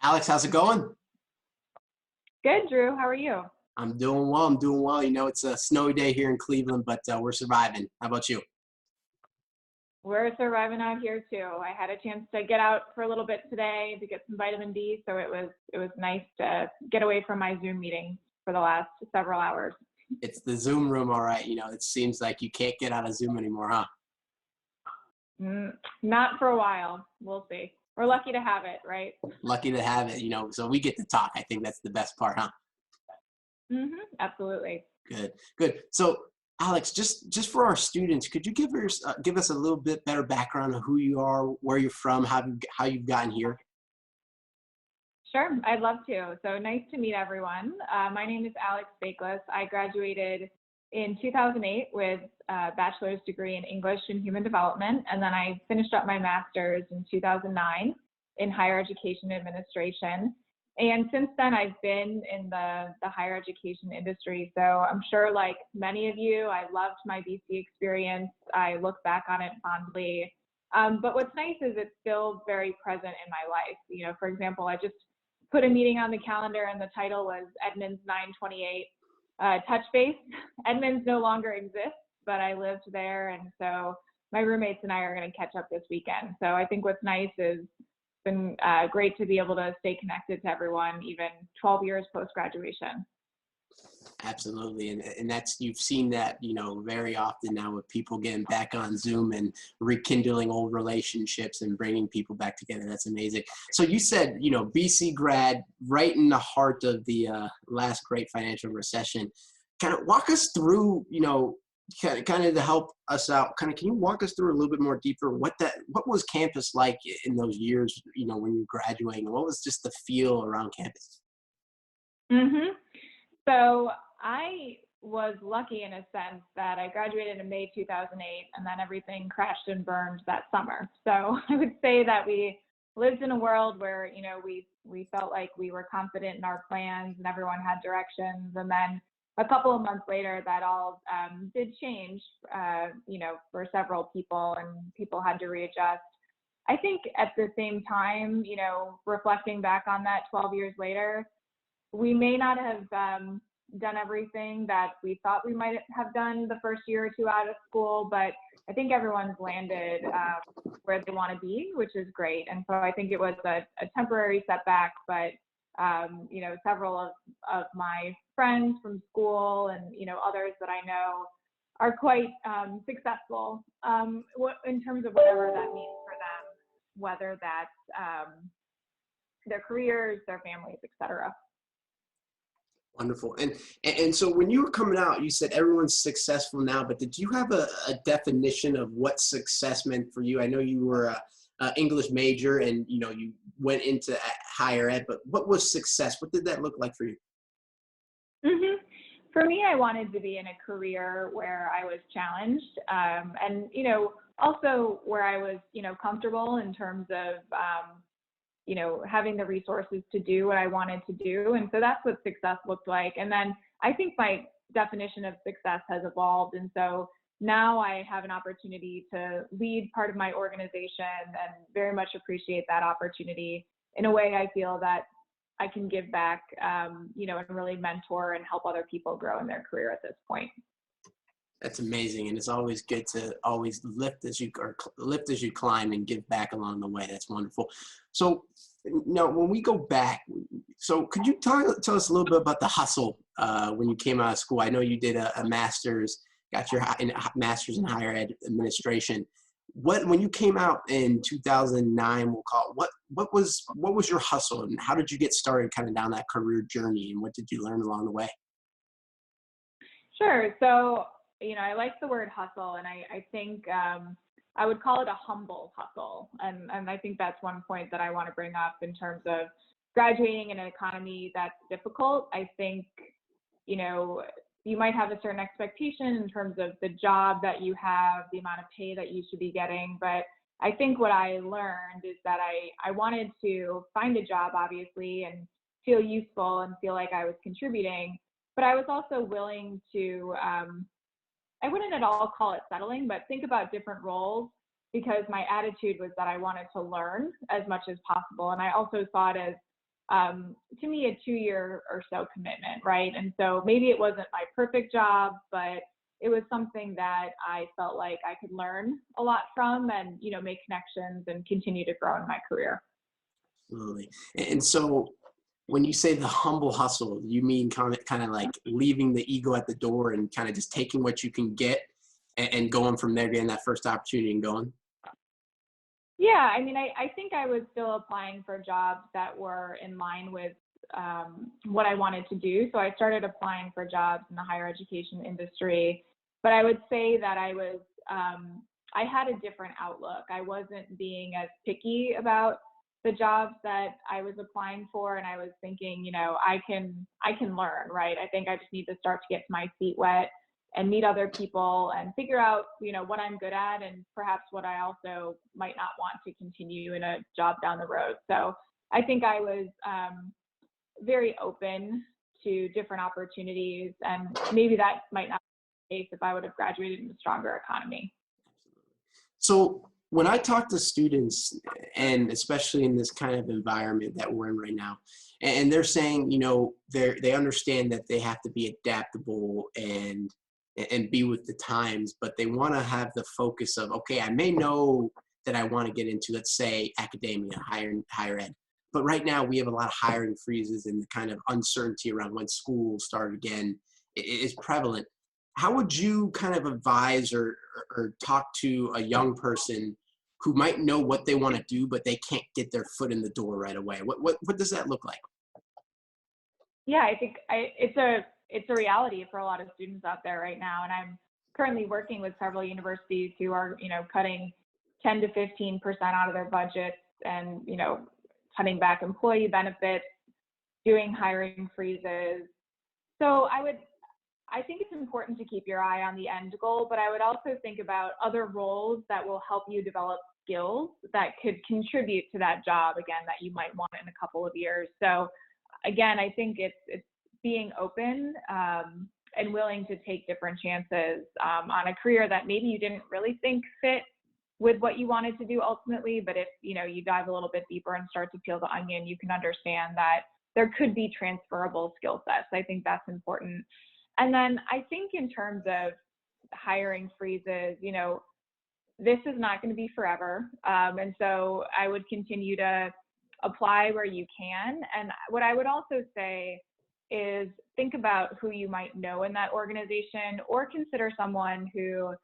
Alex, how's it going? Good, Drew. How are you? I'm doing well. I'm doing well. You know, it's a snowy day here in Cleveland, but we're surviving. How about you? We're surviving out here too. I had a chance to get out for a little bit today to get some vitamin D, so it was nice to get away from my Zoom meetings for the last several hours. It's the Zoom room, all right. You know, it seems like you can't get out of Zoom anymore, huh? Not for a while. We'll see. We're lucky to have it, right? Lucky to have it, you know, so we get to talk. I think that's the best part, huh? Absolutely. Good, good. So, Alex, just for our students, could you give us a little bit better background of who you are, where you're from, how you've gotten here? Sure, I'd love to. So nice to meet everyone. My name is Alex Faklis. I graduated in 2008 with a bachelor's degree in English and Human Development, and then I finished up my master's in 2009 in higher education administration. And since then, I've been in the higher education industry. So I'm sure, like many of you, I loved my BC experience. I look back on it fondly. But what's nice is it's still very present in my life. You know, for example, I just put a meeting on the calendar and the title was Edmonds 928 touch base. Edmonds no longer exists, but I lived there. And so my roommates and I are going to catch up this weekend. So I think what's nice is it's been great to be able to stay connected to everyone, even 12 years post-graduation. Absolutely. And that's, you've seen that, you know, very often now with people getting back on Zoom and rekindling old relationships and bringing people back together. That's amazing. So you said, you know, BC grad, right in the heart of the last great financial recession. Kind of walk us through, you know, kind of to help us out, kind of, can you walk us through a little bit more deeper what was campus like in those years, you know, when you were graduating? What was just the feel around campus? So I was lucky in a sense that I graduated in May 2008, and then everything crashed and burned that summer. So I would say that we lived in a world where, you know, we felt like we were confident in our plans and everyone had directions. And then a couple of months later, that all did change, you know, for several people, and people had to readjust. I think at the same time, you know, reflecting back on that 12 years later, we may not have done everything that we thought we might have done the first year or two out of school, but I think everyone's landed where they want to be, which is great. And so I think it was a temporary setback, but you know, several of my friends from school and, you know, others that I know are quite successful in terms of whatever that means for them, whether that's their careers, their families, etc. Wonderful. And so when you were coming out, you said everyone's successful now, but did you have a definition of what success meant for you? I know you were a English major and, you know, you went into higher ed, but what was success? What did that look like for you? For me, I wanted to be in a career where I was challenged, and, you know, also where I was, you know, comfortable in terms of, you know, having the resources to do what I wanted to do. And so that's what success looked like. And then I think my definition of success has evolved. And so now I have an opportunity to lead part of my organization and very much appreciate that opportunity. In a way, I feel that I can give back, you know, and really mentor and help other people grow in their career at this point. That's amazing. And it's always good to always lift as you climb and give back along the way. That's wonderful. So now when we go back, so could you tell us a little bit about the hustle when you came out of school? I know you did a master's, got your master's in higher ed administration. When you came out in 2009, we'll call it, what was your hustle and how did you get started kind of down that career journey, and what did you learn along the way? Sure. So, you know, I like the word hustle, and I think I would call it a humble hustle. And I think that's one point that I want to bring up in terms of graduating in an economy that's difficult. I think, you know, you might have a certain expectation in terms of the job that you have, the amount of pay that you should be getting. But I think what I learned is that I wanted to find a job, obviously, and feel useful and feel like I was contributing. But I was also willing to, I wouldn't at all call it settling, but think about different roles, because my attitude was that I wanted to learn as much as possible. And I also saw it as to me, a 2-year or so commitment, right? And so maybe it wasn't my perfect job, but it was something that I felt like I could learn a lot from and, make connections and continue to grow in my career. Absolutely. And so when you say the humble hustle, you mean kind of like leaving the ego at the door and kind of just taking what you can get and going from there, getting that first opportunity and going? Yeah, I mean, I think I was still applying for jobs that were in line with what I wanted to do. So I started applying for jobs in the higher education industry, but I would say that I had a different outlook. I wasn't being as picky about the jobs that I was applying for, and I was thinking, I can learn, right? I think I just need to start to get my feet wet and meet other people and figure out, what I'm good at and perhaps what I also might not want to continue in a job down the road. So I think I was very open to different opportunities, and maybe that might not be the case if I would have graduated in a stronger economy. So when I talk to students, and especially in this kind of environment that we're in right now, and they're saying, they understand that they have to be adaptable and be with the times, but they want to have the focus of, okay, I may know that I want to get into, let's say, academia, higher ed. But right now we have a lot of hiring freezes, and the kind of uncertainty around when school start again is prevalent. How would you kind of advise or talk to a young person who might know what they want to do, but they can't get their foot in the door right away? What does that look like? Yeah, I think it's a reality for a lot of students out there right now. And I'm currently working with several universities who are, cutting 10 to 15% out of their budgets and, cutting back employee benefits, doing hiring freezes. So I think it's important to keep your eye on the end goal, but I would also think about other roles that will help you develop skills that could contribute to that job again that you might want in a couple of years. So again, I think it's being open and willing to take different chances on a career that maybe you didn't really think fit with what you wanted to do ultimately. But if you dive a little bit deeper and start to peel the onion, you can understand that there could be transferable skill sets. I think that's important. And then I think in terms of hiring freezes, this is not going to be forever. And so I would continue to apply where you can. And what I would also say is think about who you might know in that organization, or consider someone who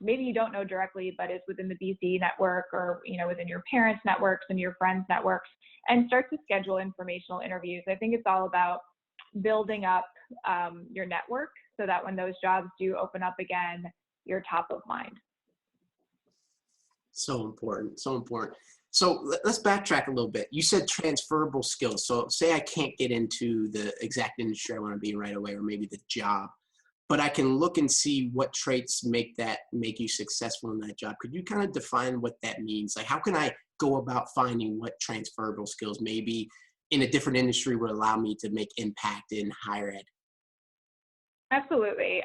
maybe you don't know directly, but is within the BC network, or within your parents' networks and your friends' networks, and start to schedule informational interviews. I think it's all about building up your network so that when those jobs do open up again, you're top of mind. So important, so important. So let's backtrack a little bit. You said transferable skills. So say I can't get into the exact industry I want to be in right away, or maybe the job, but I can look and see what traits make you successful in that job. Could you kind of define what that means? Like, how can I go about finding what transferable skills maybe in a different industry would allow me to make impact in higher ed? Absolutely.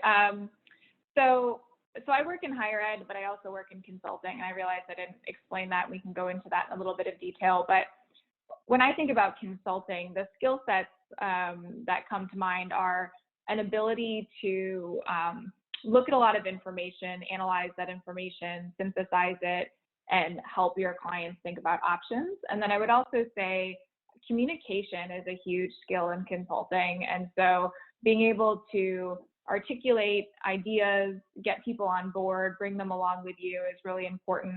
So I work in higher ed, but I also work in consulting. And I realized I didn't explain that. We can go into that in a little bit of detail. But when I think about consulting, the skill sets that come to mind are an ability to look at a lot of information, analyze that information, synthesize it, and help your clients think about options. And then I would also say communication is a huge skill in consulting. And so being able to articulate ideas, get people on board, bring them along with you is really important.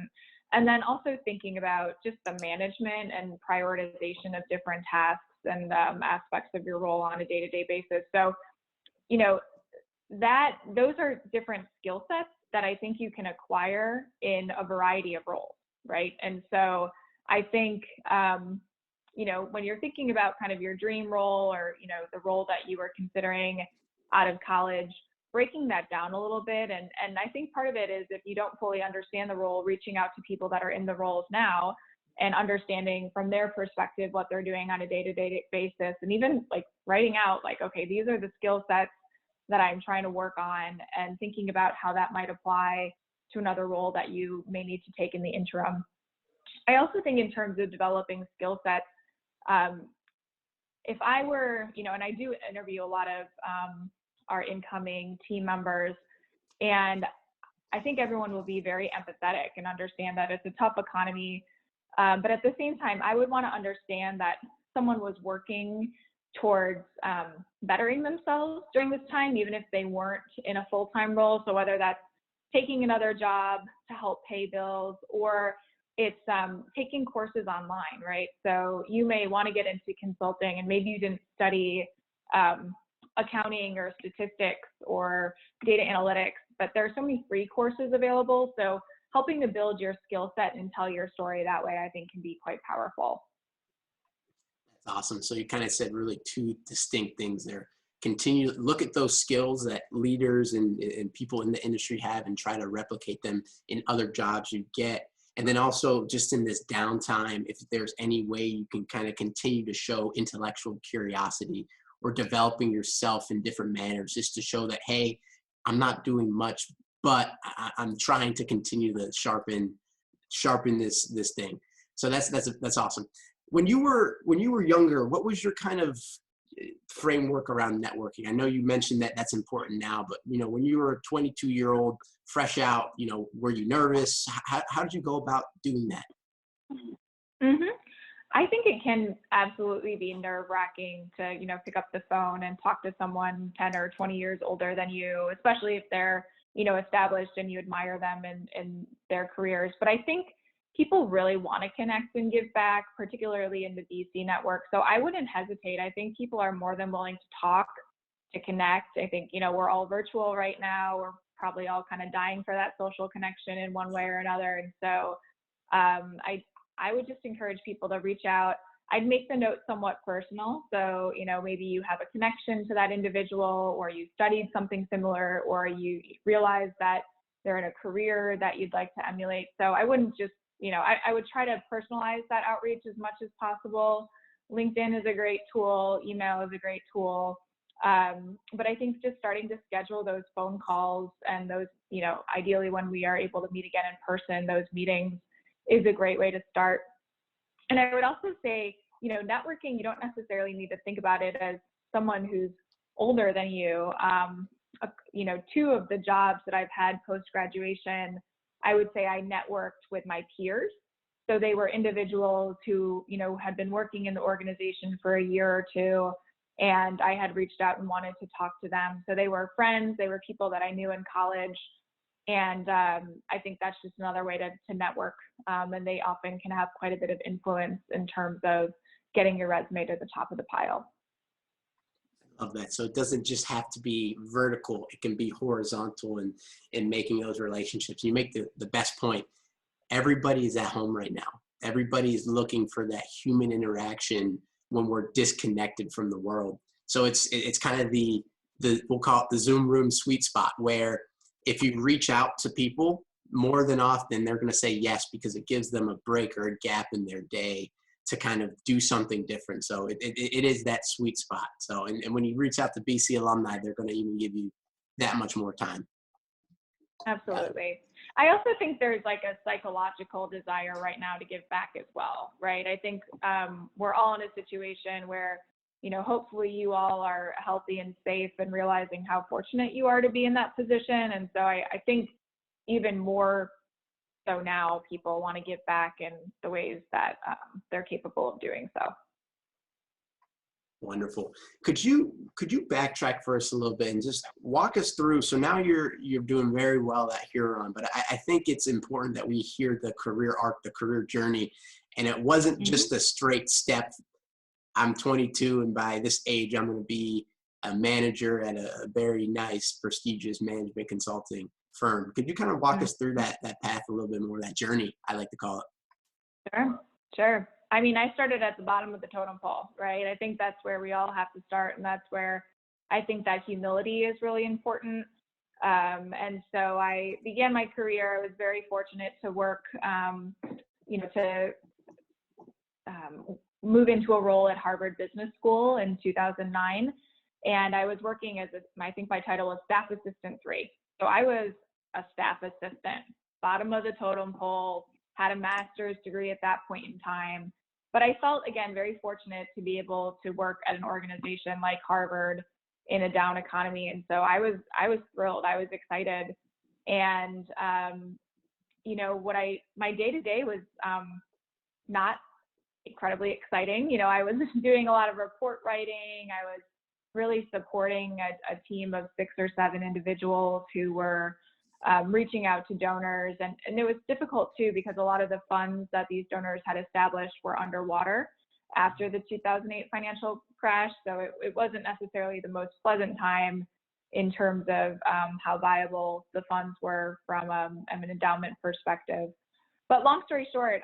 And then also thinking about just the management and prioritization of different tasks and aspects of your role on a day-to-day basis. So, those are different skill sets that I think you can acquire in a variety of roles, right? And so I think, when you're thinking about kind of your dream role, or, the role that you were considering out of college, breaking that down a little bit. And I think part of it is, if you don't fully understand the role, reaching out to people that are in the roles now and understanding from their perspective what they're doing on a day-to-day basis, and even like writing out like, okay, these are the skill sets that I'm trying to work on, and thinking about how that might apply to another role that you may need to take in the interim. I also think in terms of developing skill sets, If I were, and I do interview a lot of our incoming team members, and I think everyone will be very empathetic and understand that it's a tough economy. But at the same time, I would want to understand that someone was working towards bettering themselves during this time, even if they weren't in a full-time role. So whether that's taking another job to help pay bills, or it's taking courses online, right? So you may want to get into consulting and maybe you didn't study accounting or statistics or data analytics, but there are so many free courses available. So helping to build your skill set and tell your story that way, I think can be quite powerful. That's awesome. So you kind of said really two distinct things there. Continue to look at those skills that leaders and people in the industry have and try to replicate them in other jobs you get. And then also just in this downtime, if there's any way you can kind of continue to show intellectual curiosity or developing yourself in different manners, just to show that, hey, I'm not doing much, but I'm trying to continue to sharpen this thing. So that's awesome. When you were younger, what was your kind of framework around networking? I know you mentioned that that's important now, but when you were a 22-year-old fresh out, were you nervous? How did you go about doing that? Mm-hmm. I think it can absolutely be nerve-wracking to, pick up the phone and talk to someone 10 or 20 years older than you, especially if they're, established and you admire them in their careers. But I think people really want to connect and give back, particularly in the DC network. So I wouldn't hesitate. I think people are more than willing to talk, to connect. I think, we're all virtual right now. We're probably all kind of dying for that social connection in one way or another. And so I would just encourage people to reach out. I'd make the note somewhat personal. So, maybe you have a connection to that individual, or you studied something similar, or you realize that they're in a career that you'd like to emulate. So I wouldn't just, I would try to personalize that outreach as much as possible. LinkedIn is a great tool. Email is a great tool. But I think just starting to schedule those phone calls and those, ideally when we are able to meet again in person, those meetings is a great way to start. And I would also say, networking, you don't necessarily need to think about it as someone who's older than you. Two of the jobs that I've had post-graduation, I would say I networked with my peers. So they were individuals who, had been working in the organization for a year or two, and I had reached out and wanted to talk to them. So they were friends, they were people that I knew in college. And I think that's just another way to network. And they often can have quite a bit of influence in terms of getting your resume to the top of the pile. I love that. So it doesn't just have to be vertical. It can be horizontal in making those relationships. You make the best point. Everybody is at home right now. Everybody is looking for that human interaction when we're disconnected from the world. So it's kind of the we'll call it the Zoom room sweet spot, where if you reach out to people, more than often they're going to say yes, because it gives them a break or a gap in their day to kind of do something different. So it is that sweet spot. So, and when you reach out to BC alumni, they're going to even give you that much more time. Absolutely. I also think there's like a psychological desire right now to give back as well, right? I think we're all in a situation where, hopefully you all are healthy and safe and realizing how fortunate you are to be in that position. And so I think even more so now, people want to give back in the ways that they're capable of doing so. Wonderful. Could you backtrack for us a little bit and just walk us through? So now you're doing very well at Huron, but I think it's important that we hear the career arc, the career journey, and it wasn't just a straight step. I'm 22, and by this age, I'm going to be a manager at a very nice, prestigious management consulting firm. Could you kind of walk us through that path a little bit more, that journey, I like to call it? Sure. I mean, I started at the bottom of the totem pole, right? I think that's where we all have to start, and that's where I think that humility is really important. And so I began my career. I was very fortunate to work, to move into a role at Harvard Business School in 2009. And I was working as I think my title was Staff Assistant 3. So I was a staff assistant, bottom of the totem pole, had a master's degree at that point in time. But I felt, again, very fortunate to be able to work at an organization like Harvard in a down economy. And so I was thrilled. I was excited. And, my day-to-day was not incredibly exciting. I was doing a lot of report writing. I was really supporting a team of 6 or 7 individuals who were reaching out to donors. And it was difficult too, because a lot of the funds that these donors had established were underwater after the 2008 financial crash. So it wasn't necessarily the most pleasant time in terms of how viable the funds were from an endowment perspective. But long story short,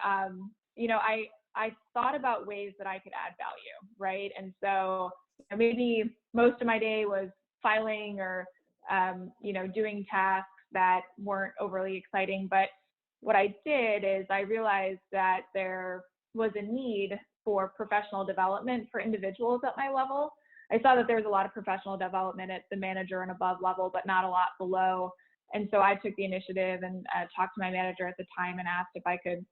I thought about ways that I could add value, right? And so maybe most of my day was filing or, doing tasks that weren't overly exciting. But what I did is I realized that there was a need for professional development for individuals at my level. I saw that there was a lot of professional development at the manager and above level, but not a lot below. And so I took the initiative and talked to my manager at the time and asked if I could,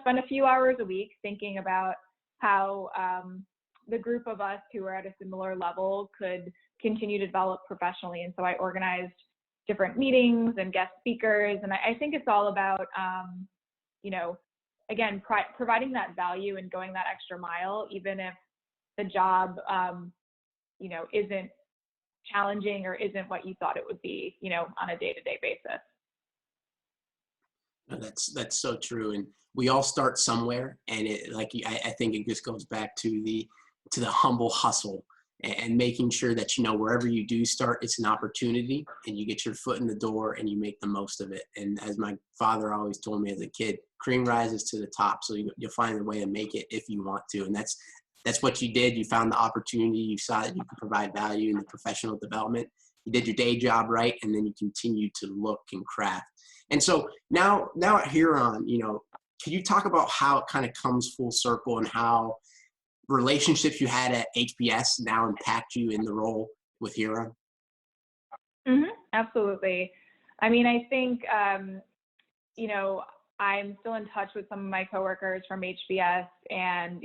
spend a few hours a week thinking about how the group of us who were at a similar level could continue to develop professionally. And so I organized different meetings and guest speakers. And I think it's all about, again, providing that value and going that extra mile, even if the job, isn't challenging or isn't what you thought it would be, on a day-to-day basis. No, that's so true. And we all start somewhere. And I think it just goes back to the humble hustle and making sure that, wherever you do start, it's an opportunity and you get your foot in the door and you make the most of it. And as my father always told me as a kid, cream rises to the top. So you'll find a way to make it if you want to. And that's what you did. You found the opportunity. You saw that you could provide value in the professional development. You did your day job right, and then you continue to look and craft. And so now at Huron, can you talk about how it kind of comes full circle and how relationships you had at HBS now impact you in the role with Huron? Absolutely. I mean, I think, I'm still in touch with some of my coworkers from HBS, and,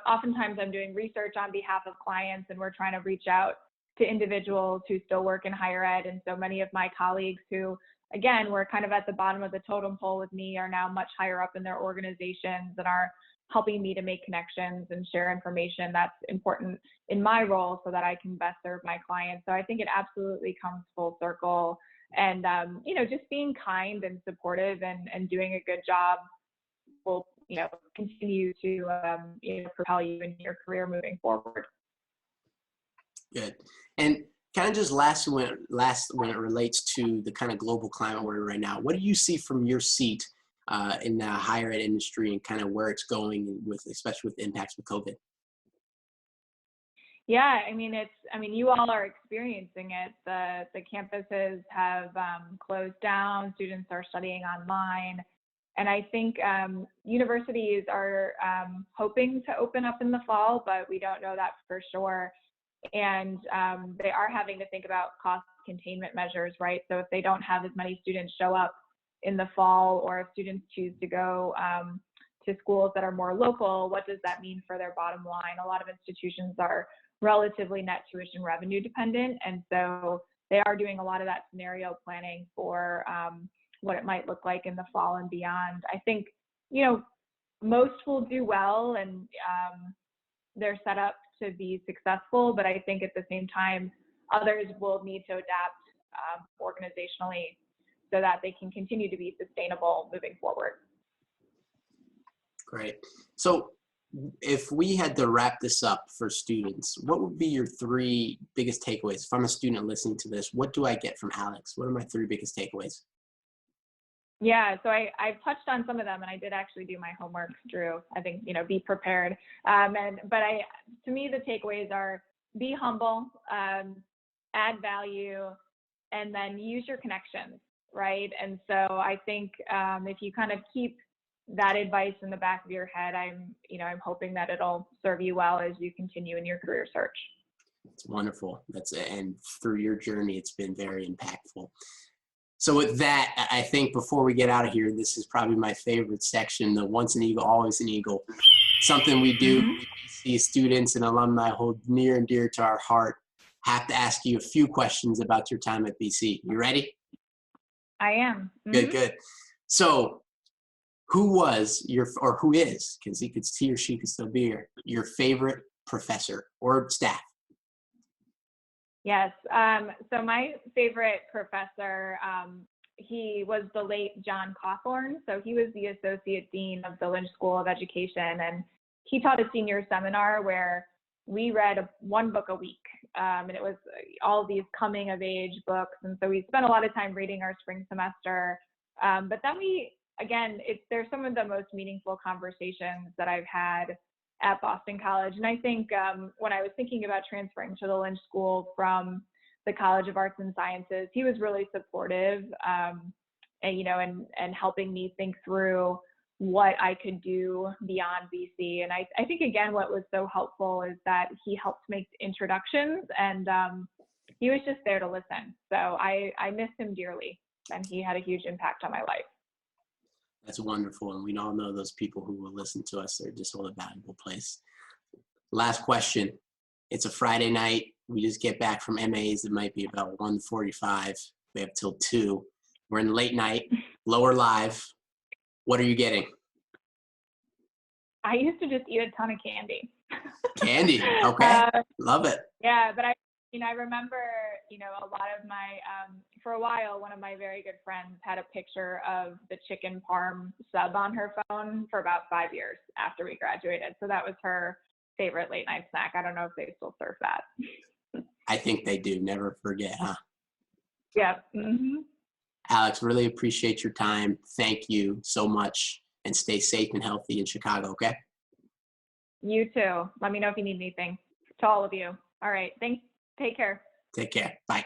oftentimes I'm doing research on behalf of clients, and we're trying to reach out to individuals who still work in higher ed. And so many of my colleagues who, again, were kind of at the bottom of the totem pole with me are now much higher up in their organizations and are helping me to make connections and share information that's important in my role so that I can best serve my clients. So I think it absolutely comes full circle. And, just being kind and supportive and doing a good job will, continue to, propel you in your career moving forward. Good. And kind of just last when it relates to the kind of global climate we're in right now, what do you see from your seat in the higher ed industry and kind of where it's going especially with the impacts of COVID? Yeah, you all are experiencing it. The campuses have closed down. Students are studying online. And I think universities are hoping to open up in the fall, but we don't know that for sure. And they are having to think about cost containment measures, right? So if they don't have as many students show up in the fall, or if students choose to go to schools that are more local, what does that mean for their bottom line? A lot of institutions are relatively net tuition revenue dependent. And so they are doing a lot of that scenario planning for what it might look like in the fall and beyond. I think, most will do well, and they're set up to be successful, but I think at the same time, others will need to adapt organizationally so that they can continue to be sustainable moving forward. Great. So if we had to wrap this up for students, what would be your 3 biggest takeaways? If I'm a student listening to this, what do I get from Alex? What are my 3 biggest takeaways? Yeah, so I've touched on some of them, and I did actually do my homework, Drew. I think, be prepared. To me, the takeaways are be humble, add value, and then use your connections, right? And so I think if you kind of keep that advice in the back of your head, I'm hoping that it'll serve you well as you continue in your career search. It's wonderful. And through your journey, it's been very impactful. So with that, I think before we get out of here, this is probably my favorite section, the once an eagle, always an eagle. something we do, Mhm. we BC students and alumni hold near and dear to our heart. Have to ask you a few questions about your time at BC. You ready? I am. Good, Mhm. good. So who was or who is, because he or she could still be here, your favorite professor or staff? Yes. So my favorite professor, he was the late John Cawthorn. So he was the associate dean of the Lynch School of Education, and he taught a senior seminar where we read one book a week, and it was all these coming of age books. And so we spent a lot of time reading our spring semester. But then there's some of the most meaningful conversations that I've had at Boston College. And I think when I was thinking about transferring to the Lynch School from the College of Arts and Sciences, he was really supportive, and helping me think through what I could do beyond BC. And I think, again, what was so helpful is that he helped make introductions, and he was just there to listen. So I miss him dearly, and he had a huge impact on my life. That's wonderful. And we all know those people who will listen to us. They're just all a valuable place. Last question. It's a Friday night. We just get back from MAs. It might be about 1:45. We have till 2. We're in late night, lower live. What are you getting? I used to just eat a ton of candy. Candy. Okay. Love it. Yeah, but I remember, a lot of my, for a while, one of my very good friends had a picture of the chicken parm sub on her phone for about 5 years after we graduated. So that was her favorite late night snack. I don't know if they still serve that. I think they do. Never forget, huh? Yeah. Mm-hmm. Alex, really appreciate your time. Thank you so much. And stay safe and healthy in Chicago, okay? You too. Let me know if you need anything. To all of you. All right. Thanks. Take care. Take care. Bye.